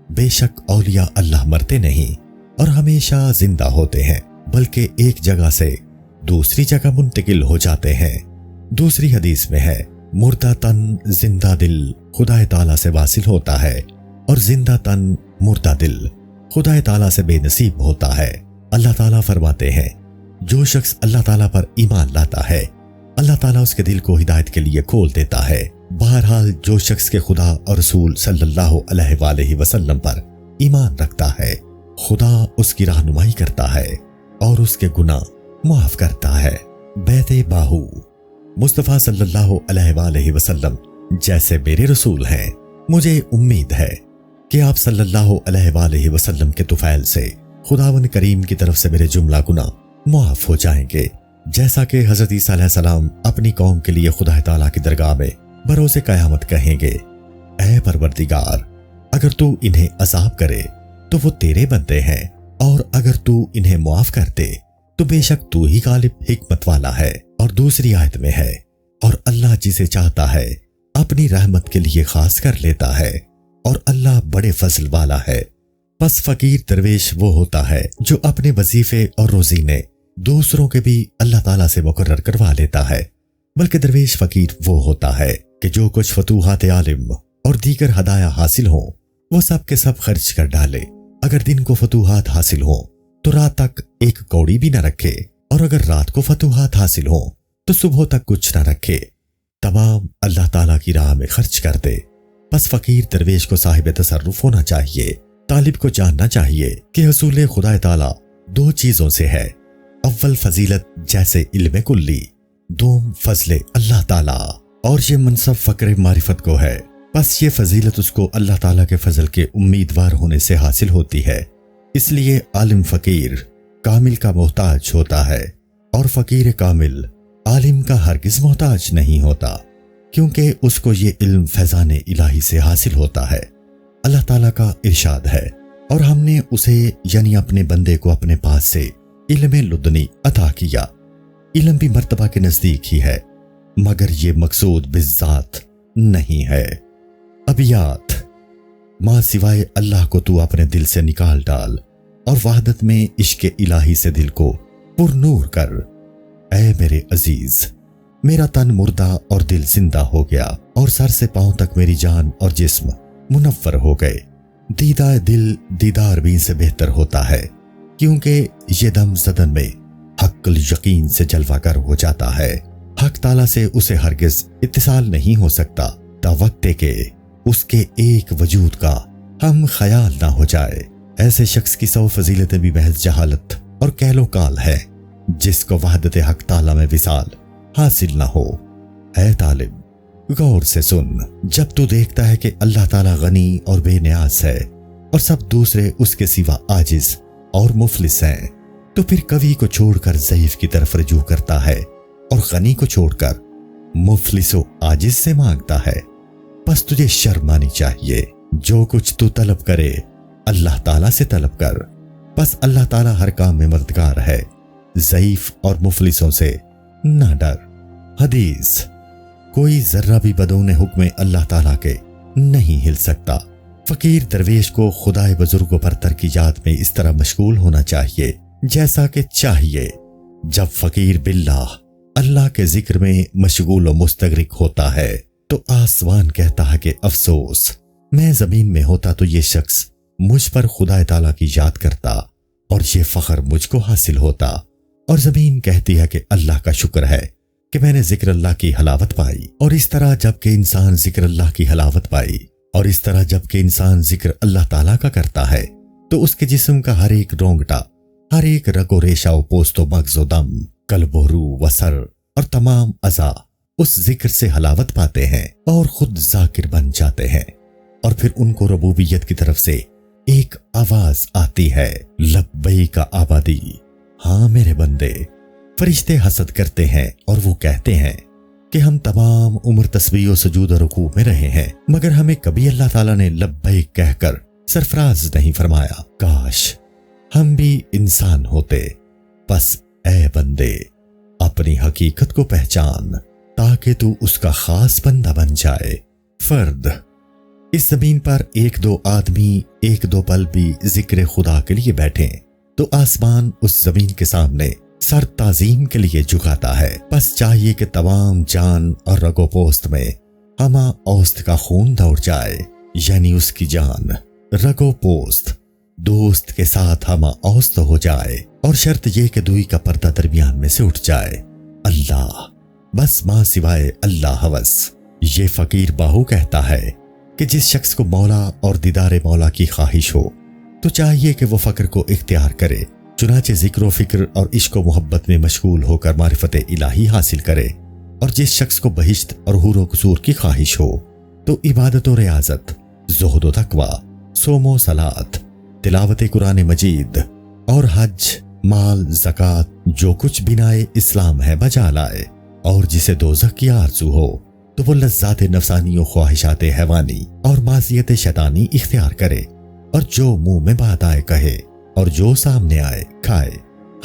بے شک اولیاء اللہ مرتے نہیں اور ہمیشہ زندہ ہوتے ہیں، بلکہ ایک جگہ سے دوسری جگہ منتقل ہو جاتے ہیں۔ دوسری حدیث میں ہے، مردہ تن زندہ دل خدا تعالیٰ سے واصل ہوتا ہے، اور زندہ تن مردہ دل خدا تعالیٰ سے بے نصیب ہوتا ہے۔ اللہ تعالیٰ فرماتے ہیں، جو شخص اللہ تعالیٰ پر ایمان لاتا ہے اللہ تعالیٰ اس کے دل کو ہدایت کے لیے کھول دیتا ہے۔ بہرحال جو شخص کے خدا اور رسول صلی اللہ علیہ وآلہ وسلم پر ایمان رکھتا ہے خدا اس کی رہنمائی کرتا ہے اور اس کے گناہ معاف کرتا ہے۔ بیت باہو: مصطفیٰ صلی اللہ علیہ وآلہ وسلم جیسے میرے رسول ہیں، مجھے امید ہے کہ آپ صلی اللہ علیہ وآلہ وسلم کے طفیل سے خداوند کریم کی طرف سے میرے جملہ گناہ معاف ہو جائیں گے، جیسا کہ حضرت عیسیٰ علیہ السلام اپنی قوم کے لیے خدا تعالیٰ کی درگاہ میں بروز قیامت کہیں گے، اے پروردگار، اگر تو انہیں عذاب کرے تو وہ تیرے بندے ہیں، اور اگر تو انہیں معاف کر دے تو بے شک تو ہی غالب حکمت والا ہے۔ اور دوسری آیت میں ہے، اور اللہ جسے چاہتا ہے اپنی رحمت کے لیے خاص کر لیتا ہے، اور اللہ بڑے فضل والا ہے۔ پس فقیر درویش وہ ہوتا ہے جو اپنے وظیفے اور روزینے دوسروں کے بھی اللہ تعالیٰ سے مقرر کروا لیتا ہے، بلکہ درویش فقیر وہ ہوتا ہے کہ جو کچھ فتوحات عالم اور دیگر ہدایہ حاصل ہوں وہ سب کے سب خرچ کر ڈالے۔ اگر دن کو فتوحات حاصل ہوں تو رات تک ایک کوڑی بھی نہ رکھے، اور اگر رات کو فتوحات حاصل ہوں تو صبح تک کچھ نہ رکھے، تمام اللہ تعالیٰ کی راہ میں خرچ کر دے۔ پس فقیر درویش کو صاحب تصرف ہونا چاہیے۔ طالب کو جاننا چاہیے کہ حصول خدا تعالیٰ 2 چیزوں سے ہے، اول فضیلت جیسے علم کلی، دوم فضل اللہ تعالیٰ، اور یہ منصب فقر معرفت کو ہے۔ پس یہ فضیلت اس کو اللہ تعالیٰ کے فضل کے امیدوار ہونے سے حاصل ہوتی ہے، اس لیے عالم فقیر کامل کا محتاج ہوتا ہے۔ اور فقیر کامل عالم کا ہرگز محتاج نہیں ہوتا، کیونکہ اس کو یہ علم فیضان الہی سے حاصل ہوتا ہے۔ اللہ تعالیٰ کا ارشاد ہے، اور ہم نے اسے یعنی اپنے بندے کو اپنے پاس سے علم لدنی عطا کیا۔ علم بھی مرتبہ کے نزدیک ہی ہے، مگر یہ مقصود بالذات نہیں ہے۔ ابیات: ماں سوائے اللہ کو تو اپنے دل سے نکال ڈال، اور وحدت میں عشق الہی سے دل کو پر نور کر۔ اے میرے عزیز، میرا تن مردہ اور دل زندہ ہو گیا، اور سر سے پاؤں تک میری جان اور جسم منور ہو گئے۔ دیدہ دل دیدار بین سے بہتر ہوتا ہے، کیونکہ یہ دم زدن میں حق الیقین سے جلوہ گر ہو جاتا ہے۔ حق تعالیٰ سے اسے ہرگز اتصال نہیں ہو سکتا تا وقت کہ اس کے ایک وجود کا ہم خیال نہ ہو جائے۔ ایسے شخص کی 100 فضیلتیں بھی محض جہالت اور کہل و کال ہے، جس کو وحدت حق تعالیٰ میں وصال حاصل نہ ہو۔ اے طالب، غور سے سن، جب تو دیکھتا ہے کہ اللہ تعالیٰ غنی اور بے نیاز ہے اور سب دوسرے اس کے سوا عاجز اور مفلس ہیں، تو پھر قوی کو چھوڑ کر ضعیف کی طرف رجوع کرتا ہے، اور غنی کو چھوڑ کر مفلس و عاجز سے مانگتا ہے۔ بس تجھے شرم آنی چاہیے۔ جو کچھ تو طلب کرے اللہ تعالیٰ سے طلب کر، بس اللہ تعالیٰ ہر کام میں مددگار ہے۔ ضعیف اور مفلسوں سے نہ ڈر۔ حدیث: کوئی ذرہ بھی بدون حکم اللہ تعالیٰ کے نہیں ہل سکتا۔ فقیر درویش کو خدائے بزرگوں پر ترکیجات میں اس طرح مشغول ہونا چاہیے جیسا کہ چاہیے۔ جب فقیر باللہ اللہ کے ذکر میں مشغول و مستغرق ہوتا ہے تو آسمان کہتا ہے کہ افسوس، میں زمین میں ہوتا تو یہ شخص مجھ پر خدا تعالیٰ کی یاد کرتا اور یہ فخر مجھ کو حاصل ہوتا، اور زمین کہتی ہے کہ اللہ کا شکر ہے کہ میں نے ذکر اللہ کی حلاوت پائی۔ اور اس طرح جب کہ انسان ذکر اللہ کی حلاوت پائی، اور اس طرح جب کہ انسان ذکر اللہ تعالیٰ کا کرتا ہے، تو اس کے جسم کا ہر ایک رونگٹا، ہر ایک رگ و ریشہ و پوست و مغز و دم، قلب و روح و سر اور تمام اعضاء اس ذکر سے حلاوت پاتے ہیں اور خود ذاکر بن جاتے ہیں۔ اور پھر ان کو ربوبیت کی طرف سے ایک آواز آتی ہے، لبیک عبادی، ہاں میرے بندے۔ فرشتے حسد کرتے ہیں اور وہ کہتے ہیں کہ ہم تمام عمر تسبیح و سجود و رکوع میں رہے ہیں، مگر ہمیں کبھی اللہ تعالیٰ نے لبیک کہہ کر سرفراز نہیں فرمایا۔ کاش ہم بھی انسان ہوتے۔ بس اے بندے، اپنی حقیقت کو پہچان تاکہ تو اس کا خاص بندہ بن جائے۔ فرد: اس زمین پر ایک دو آدمی ایک دو پل بھی ذکر خدا کے لیے بیٹھیں تو آسمان اس زمین کے سامنے سر تعظیم کے لیے جھکاتا ہے۔ بس چاہیے کہ تمام جان اور رگ و پوست میں ہمہ اوست کا خون دوڑ جائے، یعنی اس کی جان، رگ و پوست دوست کے ساتھ ہمہ اوست ہو جائے، اور شرط یہ کہ دوئی کا پردہ درمیان میں سے اٹھ جائے۔ اللہ، بس ماں سوائے اللہ ہوس۔ یہ فقیر باہو کہتا ہے کہ جس شخص کو مولا اور دیدار مولا کی خواہش ہو تو چاہیے کہ وہ فقر کو اختیار کرے، چنانچہ ذکر و فکر اور عشق و محبت میں مشغول ہو کر معرفت الہی حاصل کرے۔ اور جس شخص کو بہشت اور حور و قصور کی خواہش ہو تو عبادت و ریاضت، زہد و تقوی، صوم و صلات، تلاوت قرآن مجید اور حج، مال، زکوٰۃ، جو کچھ بنائے اسلام ہے بجا لائے۔ اور جسے دوزخ کی آرزو ہو تو وہ لذات نفسانی و خواہشات حیوانی اور معصیت شیطانی اختیار کرے، اور جو منہ میں بات آئے کہے اور جو سامنے آئے کھائے،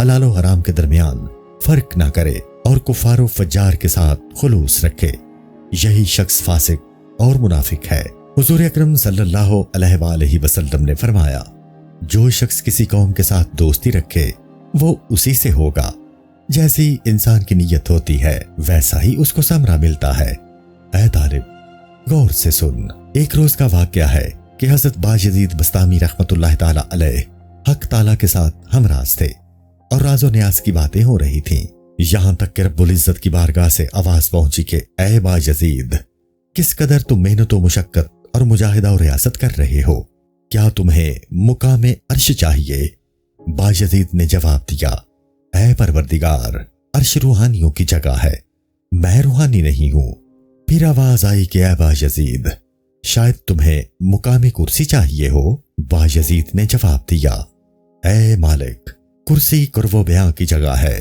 حلال و حرام کے درمیان فرق نہ کرے، اور کفار و فجار کے ساتھ خلوص رکھے۔ یہی شخص فاسق اور منافق ہے۔ حضور اکرم صلی اللہ علیہ وآلہ وسلم نے فرمایا، جو شخص کسی قوم کے ساتھ دوستی رکھے وہ اسی سے ہوگا، جیسی انسان کی نیت ہوتی ہے ویسا ہی اس کو ثمرہ ملتا ہے۔ اے طالب، غور سے سن۔ ایک روز کا واقعہ ہے کہ حضرت باجدید بستامی رحمت اللہ تعالی علیہ حق تعالیٰ کے ساتھ ہمراز تھے، اور راز و نیاز کی باتیں ہو رہی تھیں، یہاں تک کہ رب العزت کی بارگاہ سے آواز پہنچی کہ اے باجدید، کس قدر تم محنت و مشقت اور مجاہدہ و ریاضت کر رہے ہو، کیا تمہیں مقام عرش چاہیے؟ باجدید نے جواب دیا، اے پروردگار، عرش روحانیوں کی جگہ ہے، میں روحانی نہیں ہوں۔ پھر آواز آئی کہ اے باجدید، شاید تمہیں مقام کرسی چاہیے ہو۔ باجدید نے جواب دیا، اے مالک، کرسی قرب و بیاں کی جگہ ہے،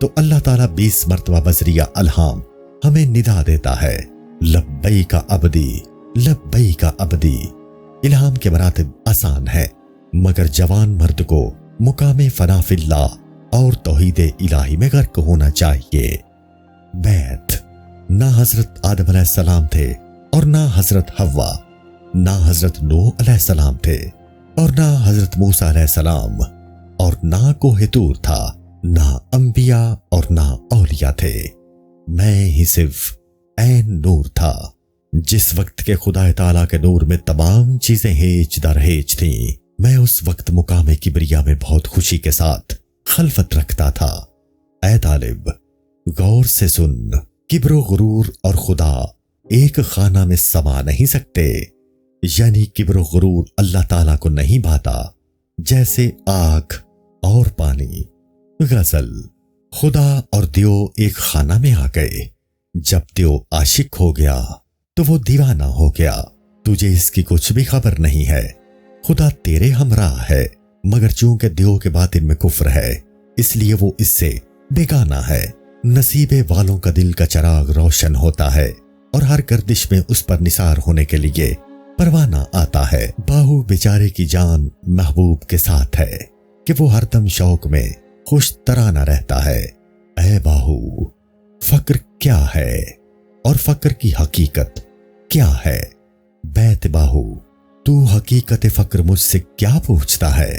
تو اللہ تعالیٰ 20 مرتبہ بذریعہ الہام ہمیں ندا دیتا ہے، لبیک عبدی لبیک عبدی۔ الہام کے مراتب آسان ہے، مگر جوان مرد کو مقام فنا فی اللہ اور توحید الہی میں غرق ہونا چاہیے۔ بیت، نہ حضرت آدم علیہ السلام تھے اور نہ حضرت حوا، نہ حضرت نوح علیہ السلام تھے اور نہ حضرت موسیٰ علیہ السلام، اور نہ کوہ طور تھا، نہ انبیاء اور نہ اولیاء تھے۔ میں ہی صرف عین نور تھا۔ جس وقت کے خدا تعالیٰ کے نور میں تمام چیزیں ہیج در ہیج تھیں، میں اس وقت مقام کبریا میں بہت خوشی کے ساتھ خلوت رکھتا تھا۔ اے طالب، غور سے سن، کبر و غرور اور خدا ایک خانہ میں سما نہیں سکتے، یعنی کبر و غرور اللہ تعالیٰ کو نہیں بھاتا جیسے آگ اور پانی۔ غزل، خدا اور دیو ایک خانہ میں آ گئے، جب دیو عاشق ہو گیا تو وہ دیوانہ ہو گیا، تجھے اس کی کچھ بھی خبر نہیں ہے۔ خدا تیرے ہمراہ ہے، مگر چونکہ دیو کے باطن میں کفر ہے اس لیے وہ اس سے بیگانہ ہے۔ نصیبے والوں کا دل کا چراغ روشن ہوتا ہے اور ہر گردش میں اس پر نثار ہونے کے لیے پروانہ آتا ہے۔ باہو بیچارے کی جان محبوب کے ساتھ ہے کہ وہ ہر دم شوق میں خوش ترانہ رہتا ہے۔ اے باہو، فقر کیا ہے اور فقر کی حقیقت کیا ہے؟ بیت باہو، تو حقیقت فقر مجھ سے کیا پوچھتا ہے؟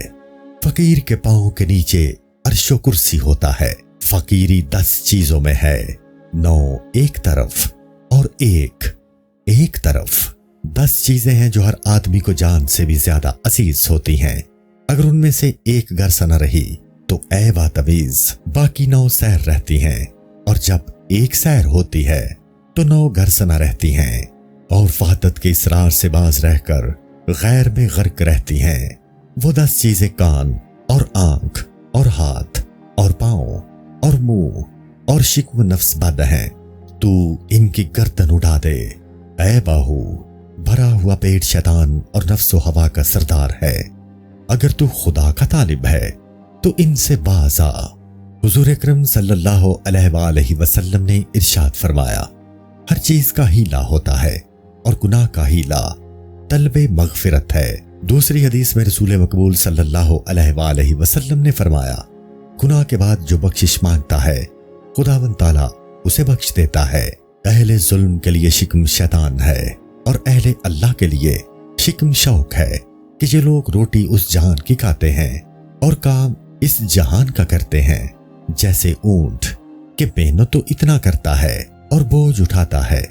فقیر کے پاؤں کے نیچے عرش و کرسی ہوتا ہے۔ فقیری 10 چیزوں میں ہے، 9 ایک طرف اور ایک طرف۔ 10 چیزیں ہیں جو ہر آدمی کو جان سے بھی زیادہ عزیز ہوتی ہیں۔ اگر ان میں سے ایک گرسہ نہ رہی تو اے باتمیز، باقی 9 سیر رہتی ہیں، اور جب ایک سیر ہوتی ہے تو 9 گرسہ نہ رہتی ہیں، اور وحدت کے اسرار سے باز رہ کر غیر میں غرق رہتی ہیں۔ وہ 10 چیزیں کان اور آنکھ اور ہاتھ اور پاؤں اور منہ اور شکم نفس بد ہیں، تو ان کی گردن اڑا دے۔ اے باہو، بھرا ہوا پیٹ شیطان اور نفس و ہوا کا سردار ہے۔ اگر تو خدا کا طالب ہے تو ان سے باز آ۔ حضور اکرم صلی اللہ علیہ وآلہ وسلم نے ارشاد فرمایا، ہر چیز کا ہیلا ہوتا ہے اور گناہ کا ہیلا طلب مغفرت ہے۔ دوسری حدیث میں رسول مقبول صلی اللہ علیہ وآلہ وسلم نے فرمایا، گناہ کے بعد جو بخشش مانگتا ہے خداوند تعالیٰ اسے بخش دیتا ہے۔ اہل ظلم کے لیے شکم شیطان ہے اور اہل اللہ کے لیے شکم شوق ہے کہ یہ لوگ روٹی اس جہان کی کھاتے ہیں اور کام اس جہان کا کرتے ہیں، جیسے اونٹ کہ محنت تو اتنا کرتا ہے اور بوجھ اٹھاتا ہے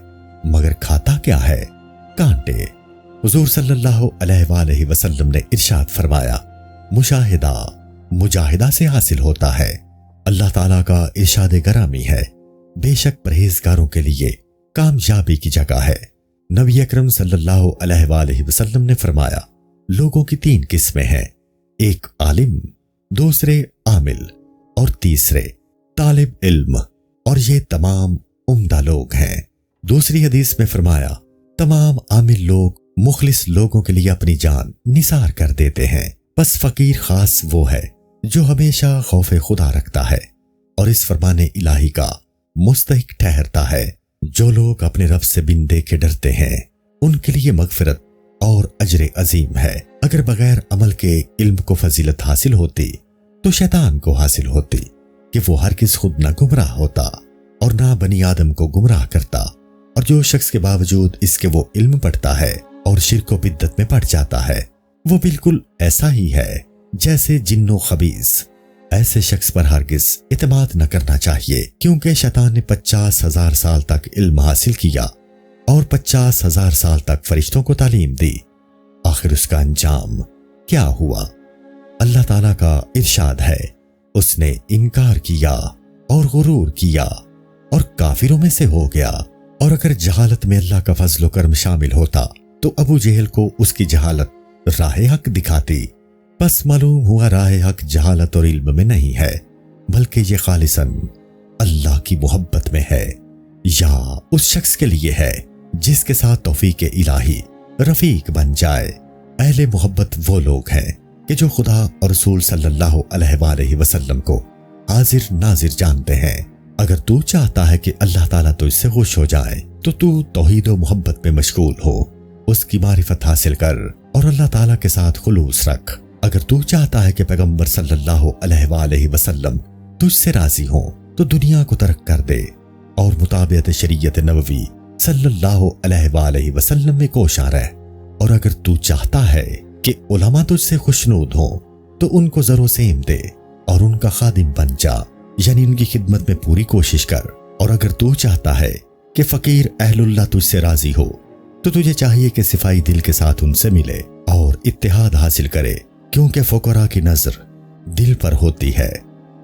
مگر کھاتا کیا ہے؟ کانٹے۔ حضور صلی اللہ علیہ وآلہ وسلم نے ارشاد فرمایا، مشاہدہ مجاہدہ سے حاصل ہوتا ہے۔ اللہ تعالیٰ کا ارشاد گرامی ہے، بے شک پرہیزگاروں کے لیے کامیابی کی جگہ ہے۔ نبی اکرم صلی اللہ علیہ وآلہ وسلم نے فرمایا، لوگوں کی 3 قسمیں ہیں، ایک عالم، دوسرے عامل اور تیسرے طالب علم، اور یہ تمام عمدہ لوگ ہیں۔ دوسری حدیث میں فرمایا، تمام عامل لوگ مخلص لوگوں کے لیے اپنی جان نثار کر دیتے ہیں، بس فقیر خاص وہ ہے جو ہمیشہ خوف خدا رکھتا ہے اور اس فرمان الہی کا مستحق ٹھہرتا ہے۔ جو لوگ اپنے رب سے بن دیکھے ڈرتے ہیں ان کے لیے مغفرت اور اجر عظیم ہے۔ اگر بغیر عمل کے علم کو فضیلت حاصل ہوتی تو شیطان کو حاصل ہوتی کہ وہ ہرگز خود نہ گمراہ ہوتا اور نہ بنی آدم کو گمراہ کرتا، اور جو شخص کے باوجود اس کے وہ علم پڑھتا ہے اور شرک و بدعت میں پڑ جاتا ہے وہ بالکل ایسا ہی ہے جیسے جن و خبیث۔ ایسے شخص پر ہرگز اعتماد نہ کرنا چاہیے، کیونکہ شیطان نے 50,000 سال تک علم حاصل کیا اور 50,000 سال تک فرشتوں کو تعلیم دی، آخر اس کا انجام کیا ہوا؟ اللہ تعالیٰ کا ارشاد ہے، اس نے انکار کیا اور غرور کیا اور کافروں میں سے ہو گیا۔ اور اگر جہالت میں اللہ کا فضل و کرم شامل ہوتا تو ابو جہل کو اس کی جہالت راہ حق دکھاتی، بس معلوم ہوا راہ حق جہالت اور علم میں نہیں ہے، بلکہ یہ خالصاً اللہ کی محبت میں ہے، یا اس شخص کے لیے ہے جس کے ساتھ توفیق الہی رفیق بن جائے۔ اہل محبت وہ لوگ ہیں کہ جو خدا اور رسول صلی اللہ علیہ وآلہ وسلم کو حاضر ناظر جانتے ہیں۔ اگر تو چاہتا ہے کہ اللہ تعالیٰ تجھ سے خوش ہو جائے تو توحید و محبت میں مشغول ہو، اس کی معرفت حاصل کر اور اللہ تعالیٰ کے ساتھ خلوص رکھ۔ اگر تو چاہتا ہے کہ پیغمبر صلی اللہ علیہ وآلہ وسلم تجھ سے راضی ہوں تو دنیا کو ترک کر دے اور مطابقت شریعت نبوی صلی اللہ علیہ وآلہ وسلم میں کوشاں رہ۔ اور اگر تو چاہتا ہے کہ علماء تجھ سے خوشنود ہوں تو ان کو زر و سیم دے اور ان کا خادم بن جا، یعنی ان کی خدمت میں پوری کوشش کر۔ اور اگر تو چاہتا ہے کہ فقیر اہل اللہ تجھ سے راضی ہو تو تجھے چاہیے کہ صفائی دل کے ساتھ ان سے ملے اور اتحاد حاصل کرے، کیونکہ فقراء کی نظر دل پر ہوتی ہے،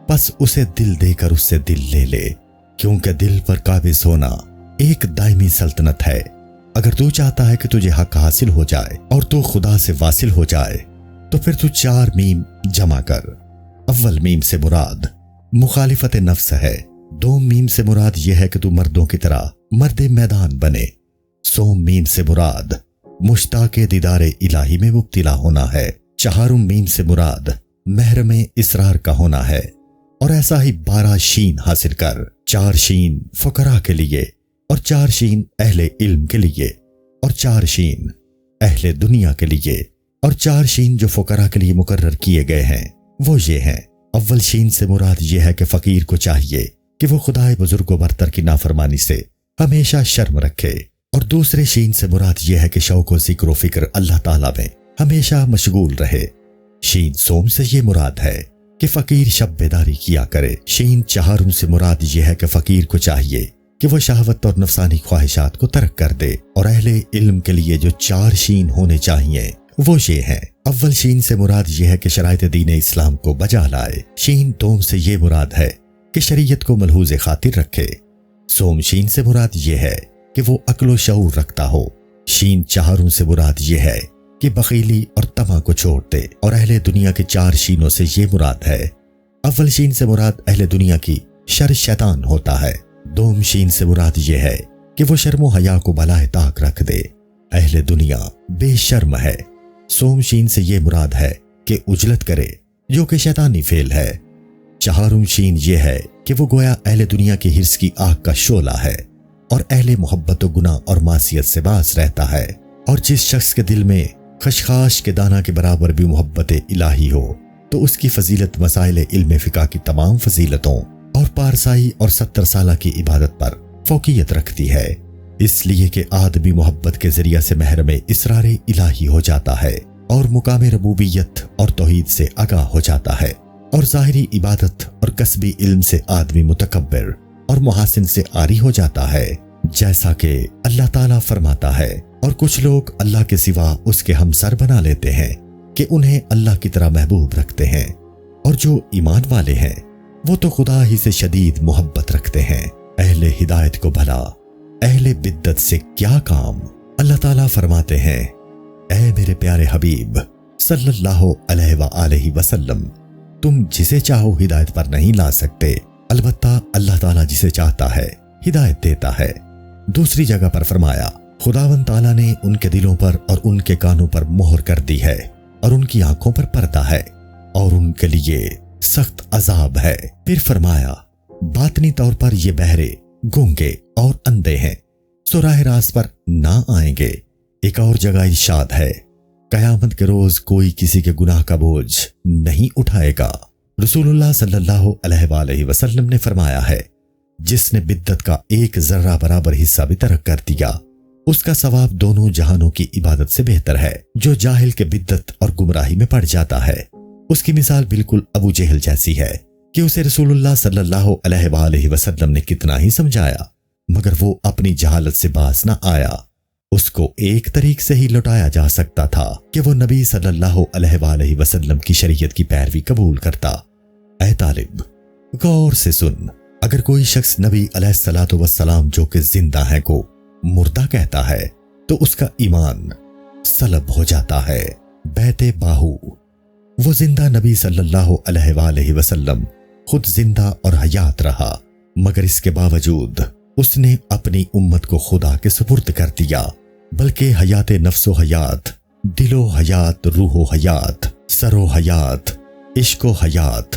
پس اسے دل دے کر اس سے دل لے لے، کیونکہ دل پر قابض ہونا ایک دائمی سلطنت ہے۔ اگر تو چاہتا ہے کہ تجھے حق حاصل ہو جائے اور تو خدا سے واصل ہو جائے تو پھر تو 4 میم جمع کر۔ اول میم سے مراد مخالفت نفس ہے، 2 میم سے مراد یہ ہے کہ تو مردوں کی طرح مرد میدان بنے، 100 میم سے مراد مشتاق دیدار الہی میں مبتلا ہونا ہے، 4 میم سے مراد محرم اسرار کا ہونا ہے، اور ایسا ہی 12 شین حاصل کر، 4 شین فقراء کے لیے اور 4 شین اہل علم کے لیے اور 4 شین اہل دنیا کے لیے اور 4 شین جو فقراء کے لیے مقرر کیے گئے ہیں وہ یہ ہیں۔ اول شین سے مراد یہ ہے کہ فقیر کو چاہیے کہ وہ خدائے بزرگ و برتر کی نافرمانی سے ہمیشہ شرم رکھے، اور دوسرے شین سے مراد یہ ہے کہ شوق و ذکر و فکر اللہ تعالیٰ میں ہمیشہ مشغول رہے۔ شین سوم سے یہ مراد ہے کہ فقیر شب بیداری کیا کرے۔ شین چہارم سے مراد یہ ہے کہ فقیر کو چاہیے کہ وہ شہوت اور نفسانی خواہشات کو ترک کر دے، اور اہل علم کے لیے جو 4 شین ہونے چاہیے وہ یہ ہیں۔ اول شین سے مراد یہ ہے کہ شرائط دین اسلام کو بجا لائے۔ شین دوم سے یہ مراد ہے کہ شریعت کو ملحوظ خاطر رکھے۔ سوم شین سے مراد یہ ہے کہ وہ عقل و شعور رکھتا ہو۔ شین چہارم سے مراد یہ ہے کہ بخیلی اور طمع کو چھوڑ دے، اور اہل دنیا کے 4 شینوں سے یہ مراد ہے۔ اول شین سے مراد اہل دنیا کی شر شیطان ہوتا ہے۔ دوم شین سے مراد یہ ہے کہ وہ شرم و حیا کو بالائے طاق رکھ دے، اہل دنیا بے شرم ہے۔ سوم شین سے یہ مراد ہے کہ اجلت کرے، جو کہ شیطانی فعل ہے۔ چہارم شین یہ ہے کہ وہ گویا اہل دنیا کی حرص کی آگ کا شعلہ ہے اور اہل محبت و گناہ اور معصیت سے باز رہتا ہے۔ اور جس شخص کے دل میں خشخاش کے دانہ کے برابر بھی محبت الہی ہو تو اس کی فضیلت مسائل علم فقہ کی تمام فضیلتوں اور پارسائی اور 70 سالہ کی عبادت پر فوقیت رکھتی ہے، اس لیے کہ آدمی محبت کے ذریعہ سے محرم اسرار الہی ہو جاتا ہے اور مقام ربوبیت اور توحید سے آگاہ ہو جاتا ہے، اور ظاہری عبادت اور کسبی علم سے آدمی متکبر اور محاسن سے عاری ہو جاتا ہے، جیسا کہ اللہ تعالیٰ فرماتا ہے۔ اور کچھ لوگ اللہ کے سوا اس کے ہمسر بنا لیتے ہیں کہ انہیں اللہ کی طرح محبوب رکھتے ہیں، اور جو ایمان والے ہیں وہ تو خدا ہی سے شدید محبت رکھتے ہیں۔ اہل ہدایت کو بھلا اہل بدعت سے کیا کام؟ اللہ تعالیٰ فرماتے ہیں، اے میرے پیارے حبیب صلی اللہ علیہ وآلہ وسلم، تم جسے چاہو ہدایت پر نہیں لا سکتے، البتہ اللہ تعالیٰ جسے چاہتا ہے ہدایت دیتا ہے۔ دوسری جگہ پر فرمایا، خداوند تعالیٰ نے ان کے دلوں پر اور ان کے کانوں پر مہر کر دی ہے اور ان کی آنکھوں پر پردہ ہے اور ان کے لیے سخت عذاب ہے۔ پھر فرمایا، باطنی طور پر یہ بہرے، گونگے اور اندھے ہیں، سو راہ راست پر نہ آئیں گے۔ ایک اور جگہ ارشاد ہے، قیامت کے روز کوئی کسی کے گناہ کا بوجھ نہیں اٹھائے گا۔ رسول اللہ صلی اللہ علیہ وآلہ وسلم نے فرمایا ہے، جس نے بدعت کا 1 ذرہ برابر حصہ بھی ترک کر دیا، اس کا ثواب دونوں جہانوں کی عبادت سے بہتر ہے۔ جو جاہل کے بدعت اور گمراہی میں پڑ جاتا ہے، اس کی مثال بالکل ابو جہل جیسی ہے کہ اسے رسول اللہ صلی اللہ علیہ وآلہ وسلم نے کتنا ہی سمجھایا مگر وہ اپنی جہالت سے باز نہ آیا۔ اس کو ایک طریق سے ہی لوٹایا جا سکتا تھا کہ وہ نبی صلی اللہ علیہ وآلہ وسلم کی شریعت کی پیروی قبول کرتا۔ اے طالب، غور سے سن، اگر کوئی شخص نبی علیہ الصلوۃ والسلام جو کہ زندہ ہیں کو مردہ کہتا ہے تو اس کا ایمان سلب ہو جاتا ہے۔ بیت باہو، وہ زندہ نبی صلی اللہ علیہ وآلہ وسلم خود زندہ اور حیات رہا، مگر اس کے باوجود اس نے اپنی امت کو خدا کے سپرد کر دیا، بلکہ حیات نفس و حیات، دل و حیات، روح و حیات، سر و حیات، عشق و حیات،